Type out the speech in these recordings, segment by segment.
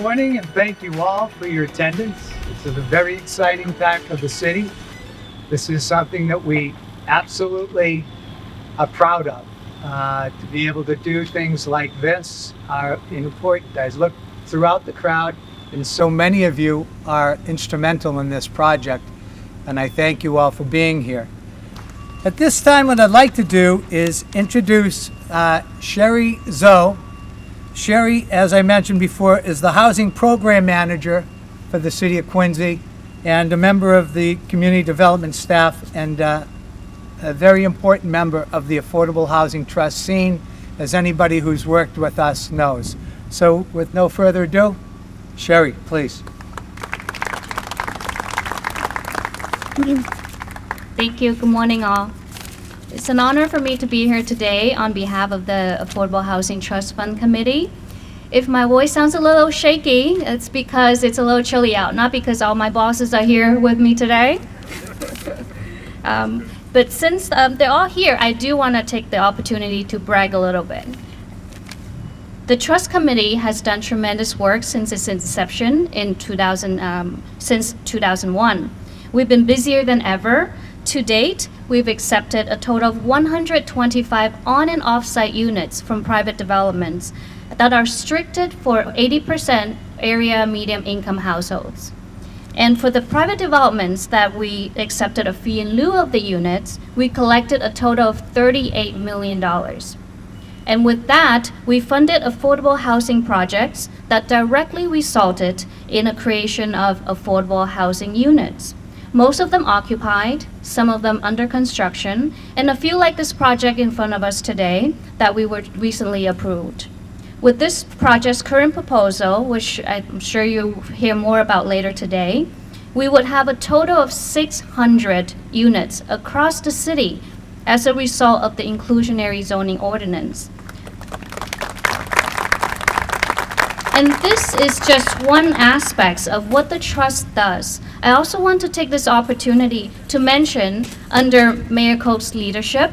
morning, and thank you all for your attendance. This is a very exciting time for the city. This is something that we absolutely are proud of. To be able to do things like this are important. I look throughout the crowd, and so many of you are instrumental in this project, and I thank you all for being here. At this time, what I'd like to do is introduce Sherry Zoe. Sherry, as I mentioned before, is the Housing Program Manager for the City of Quincy and a member of the Community Development staff and a very important member of the Affordable Housing Trust scene, as anybody who's worked with us knows. So with no further ado, Sherry, please. Thank you. Good morning, all. It's an honor for me to be here today on behalf of the Affordable Housing Trust Fund Committee. If my voice sounds a little shaky, it's because it's a little chilly out, not because all my bosses are here with me today. But since they're all here, I do want to take the opportunity to brag a little bit. The Trust Committee has done tremendous work since its inception in since 2001. We've been busier than ever. To date, we've accepted a total of 125 on and off-site units from private developments that are restricted for 80% area medium income households. And for the private developments that we accepted a fee in lieu of the units, we collected a total of $38 million. And with that, we funded affordable housing projects that directly resulted in a creation of affordable housing units. Most of them occupied, some of them under construction, and a few like this project in front of us today that we were recently approved. With this project's current proposal, which I'm sure you'll hear more about later today, we would have a total of 600 units across the city as a result of the inclusionary zoning ordinance. And this is just one aspect of what the trust does. I also want to take this opportunity to mention, under Mayor Koch's leadership,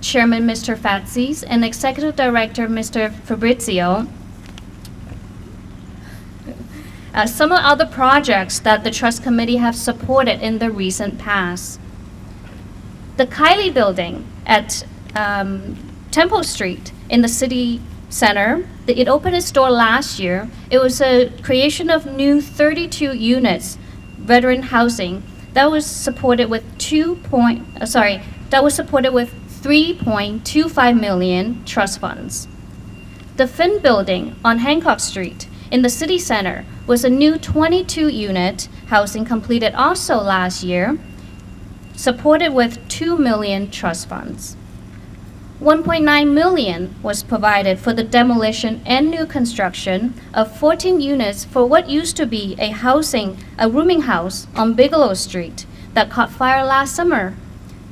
Chairman Mr. Fatsis, and Executive Director Mr. Fabrizio, some of the other projects that the Trust Committee have supported in the recent past. The Kylie Building at Temple Street in the City Center, it opened its door last year. It was a creation of new 32 units, veteran housing, that was supported with 3.25 million trust funds. The Finn Building on Hancock Street in the City Center was a new 22-unit housing completed also last year, supported with 2 million trust funds. 1.9 million was provided for the demolition and new construction of 14 units for what used to be a rooming house on Bigelow Street that caught fire last summer,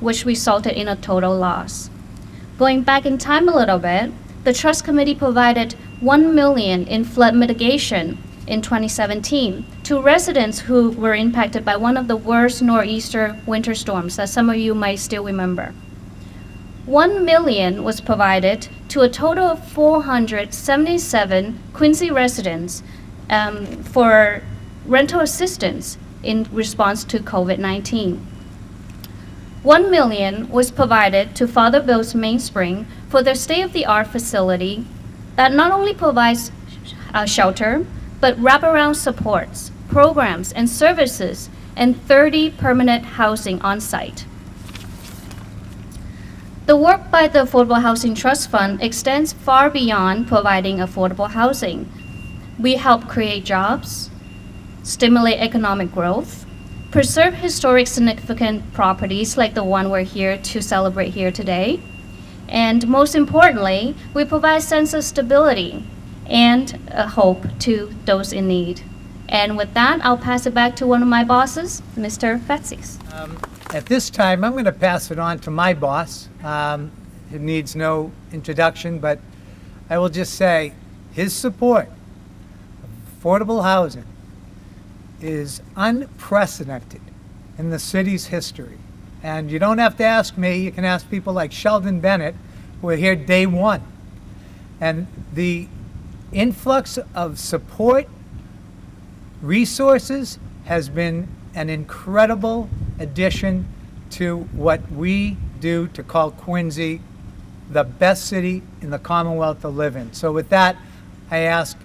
which resulted in a total loss. Going back in time a little bit, the Trust Committee provided 1 million in flood mitigation in 2017 to residents who were impacted by one of the worst nor'easter winter storms that some of you might still remember. 1 million was provided to a total of 477 Quincy residents for rental assistance in response to COVID-19. 1 million was provided to Father Bill's Mainspring for their state-of-the-art facility that not only provides shelter, but wraparound supports, programs, and services, and 30 permanent housing on site. The work by the Affordable Housing Trust Fund extends far beyond providing affordable housing. We help create jobs, stimulate economic growth, preserve historic significant properties like the one we're here to celebrate here today, and most importantly, we provide a sense of stability and a hope to those in need. And with that, I'll pass it back to one of my bosses, Mr. Fatsis. At this time, I'm going to pass it on to my boss, who needs no introduction, but I will just say his support of affordable housing is unprecedented in the city's history. And you don't have to ask me, you can ask people like Sheldon Bennett, who were here day one. And the influx of support resources has been an incredible addition to what we do to call Quincy the best city in the Commonwealth to live in. So with that, I ask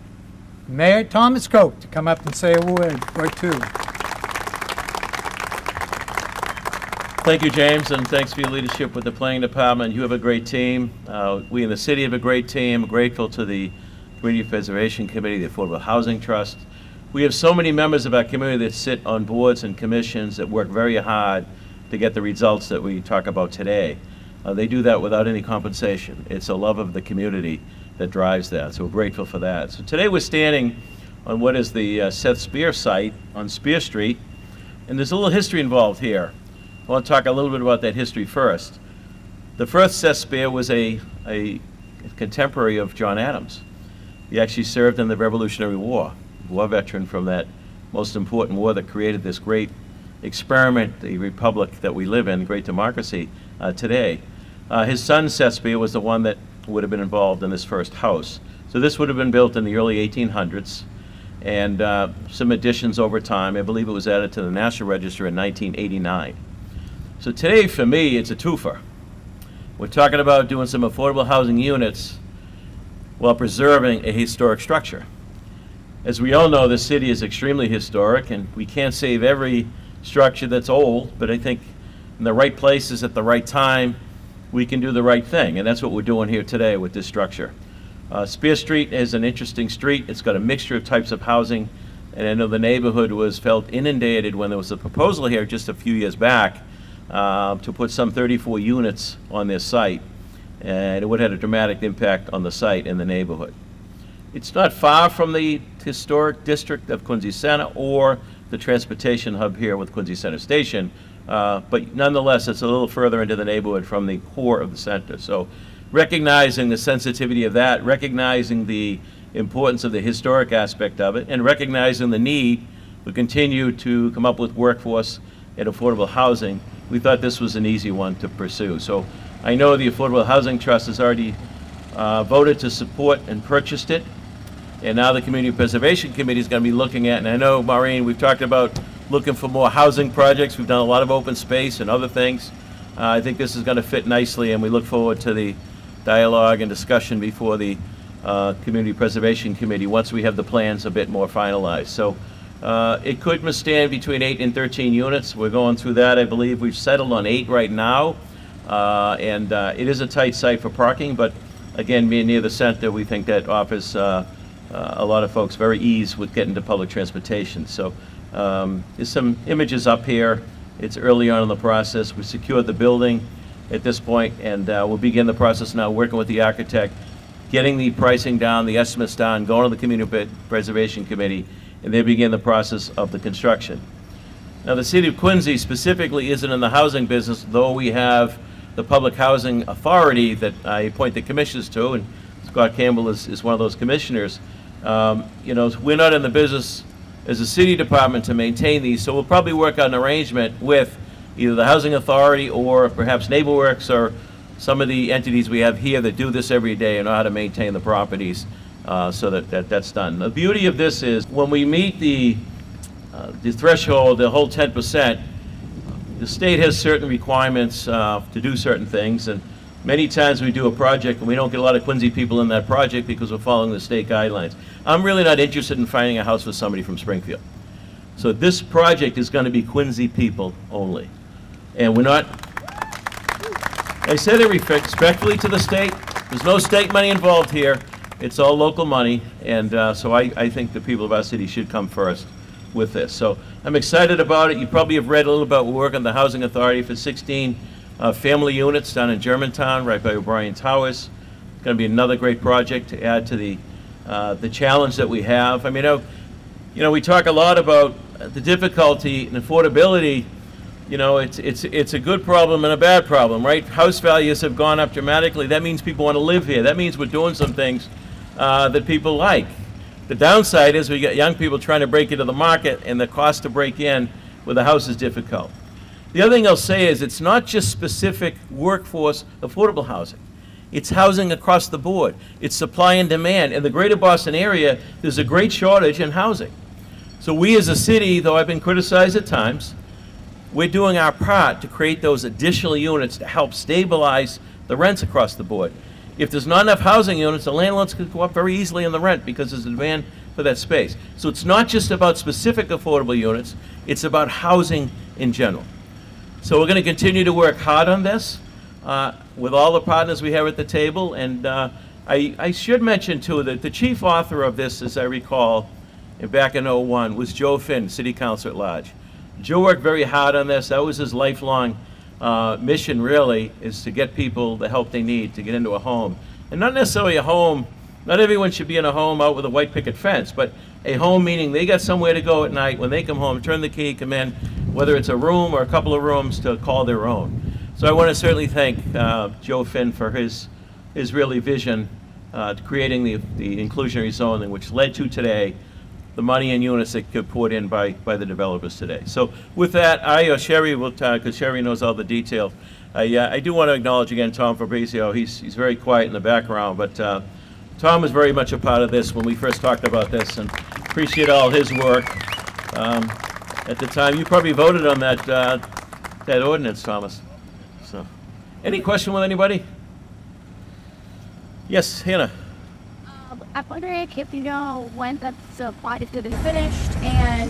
Mayor Thomas Koch to come up and say a word or two. Thank you, James, and thanks for your leadership with the planning department. You have a great team. We in the city have a great team. I'm grateful to the Community Preservation Committee, the Affordable Housing Trust. We have so many members of our community that sit on boards and commissions that work very hard to get the results that we talk about today. They do that without any compensation. It's a love of the community that drives that, so we're grateful for that. So today we're standing on what is the Seth Spear site on Spear Street, and there's a little history involved here. I want to talk a little bit about that history first. The first Seth Spear was a contemporary of John Adams. He actually served in the Revolutionary War veteran from that most important war that created this great experiment, the republic that we live in, great democracy today. His son, Seth Spear, was the one that would have been involved in this first house. So this would have been built in the early 1800s, and some additions over time. I believe it was added to the National Register in 1989. So today, for me, it's a twofer. We're talking about doing some affordable housing units while preserving a historic structure. As we all know, the city is extremely historic, and we can't save every structure that's old, but I think in the right places at the right time, we can do the right thing, and that's what we're doing here today with this structure. Spear Street is an interesting street. It's got a mixture of types of housing, and I know the neighborhood was felt inundated when there was a proposal here just a few years back to put some 34 units on this site, and it would have had a dramatic impact on the site and the neighborhood. It's not far from the historic district of Quincy Center or the transportation hub here with Quincy Center Station, but nonetheless, it's a little further into the neighborhood from the core of the center. So recognizing the sensitivity of that, recognizing the importance of the historic aspect of it, and recognizing the need to continue to come up with workforce and affordable housing, we thought this was an easy one to pursue. So I know the Affordable Housing Trust has already voted to support and purchased it, and now the Community Preservation Committee is going to be looking at, and I know, Maureen, we've talked about looking for more housing projects. We've done a lot of open space and other things. I think this is going to fit nicely, and we look forward to the dialogue and discussion before the Community Preservation Committee once we have the plans a bit more finalized. So it could stand between 8 and 13 units. We're going through that. I believe we've settled on 8 right now, and it is a tight site for parking, but again, being near the center, we think that offers a lot of folks very ease with getting to public transportation. So there's some images up here. It's early on in the process. We secured the building at this point, and we'll begin the process now, working with the architect, getting the pricing down, the estimates down, going to the Community Preservation Committee, and they begin the process of the construction. Now, the City of Quincy specifically isn't in the housing business, though we have the Public Housing Authority that I appoint the commissioners to, and Scott Campbell is one of those commissioners. We're not in the business as a city department to maintain these, so we'll probably work out an arrangement with either the Housing Authority or perhaps NeighborWorks or some of the entities we have here that do this every day and know how to maintain the properties so that's done. The beauty of this is when we meet the threshold, the whole 10%, the state has certain requirements to do certain things, and many times we do a project and we don't get a lot of Quincy people in that project because we're following the state guidelines. I'm really not interested in finding a house for somebody from Springfield. So this project is going to be Quincy people only. And we're not, I said it respectfully to the state, there's no state money involved here. It's all local money, and so I think the people of our city should come first with this. So I'm excited about it. You probably have read a little about work on the Housing Authority for 16 family units down in Germantown, right by O'Brien Towers. It's going to be another great project to add to the challenge that we have. I mean, we talk a lot about the difficulty and affordability. It's a good problem and a bad problem, right? House values have gone up dramatically. That means people want to live here. That means we're doing some things that people like. The downside is we got young people trying to break into the market, and the cost to break in with a house is difficult. The other thing I'll say is it's not just specific workforce affordable housing. It's housing across the board. It's supply and demand. In the greater Boston area, there's a great shortage in housing. So we as a city, though I've been criticized at times, we're doing our part to create those additional units to help stabilize the rents across the board. If there's not enough housing units, the landlords could go up very easily on the rent because there's a demand for that space. So it's not just about specific affordable units, it's about housing in general. So we're going to continue to work hard on this with all the partners we have at the table. And I should mention, too, that the chief author of this, as I recall, back in '01, was Joe Finn, City Council at Large. Joe worked very hard on this. That was his lifelong mission, really, is to get people the help they need to get into a home. And not necessarily a home, not everyone should be in a home out with a white picket fence, but a home meaning they got somewhere to go at night when they come home, turn the key, come in, whether it's a room or a couple of rooms to call their own. So I want to certainly thank Joe Finn for his really vision to creating the inclusionary zoning, which led to today the money and units that get poured in by the developers today. So with that, Sherry will, because Sherry knows all the details. I do want to acknowledge again Tom Fabrizio. He's very quiet in the background, but Tom was very much a part of this when we first talked about this, and appreciate all his work. At the time, you probably voted on that ordinance, Thomas. So, any question with anybody? Yes, Hannah. I'm wondering if you know when the plot is going to be finished and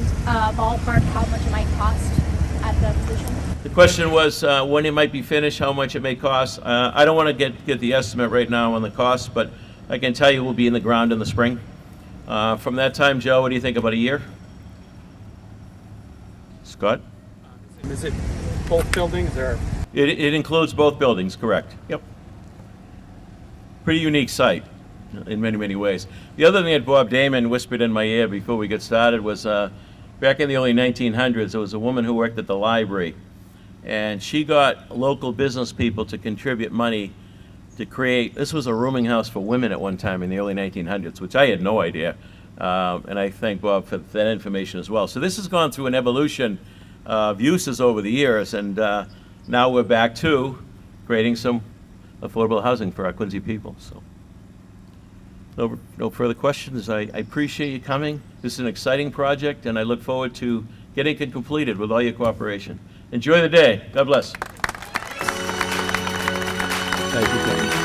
ballpark how much it might cost at the completion. The question was when it might be finished, how much it may cost. I don't want to get the estimate right now on the cost, but I can tell you we'll be in the ground in the spring. From that time, Joe, what do you think, about a year? Scott? Is it both buildings or? It includes both buildings, correct. Yep. Pretty unique site in many, many ways. The other thing that Bob Damon whispered in my ear before we got started was back in the early 1900s, there was a woman who worked at the library, and she got local business people to contribute money to create, this was a rooming house for women at one time in the early 1900s, which I had no idea. And I thank Bob for that information as well. So this has gone through an evolution of uses over the years, and now we're back to creating some affordable housing for our Quincy people. So no further questions. I appreciate you coming. This is an exciting project, and I look forward to getting it completed with all your cooperation. Enjoy the day. God bless. Thank you, Tony.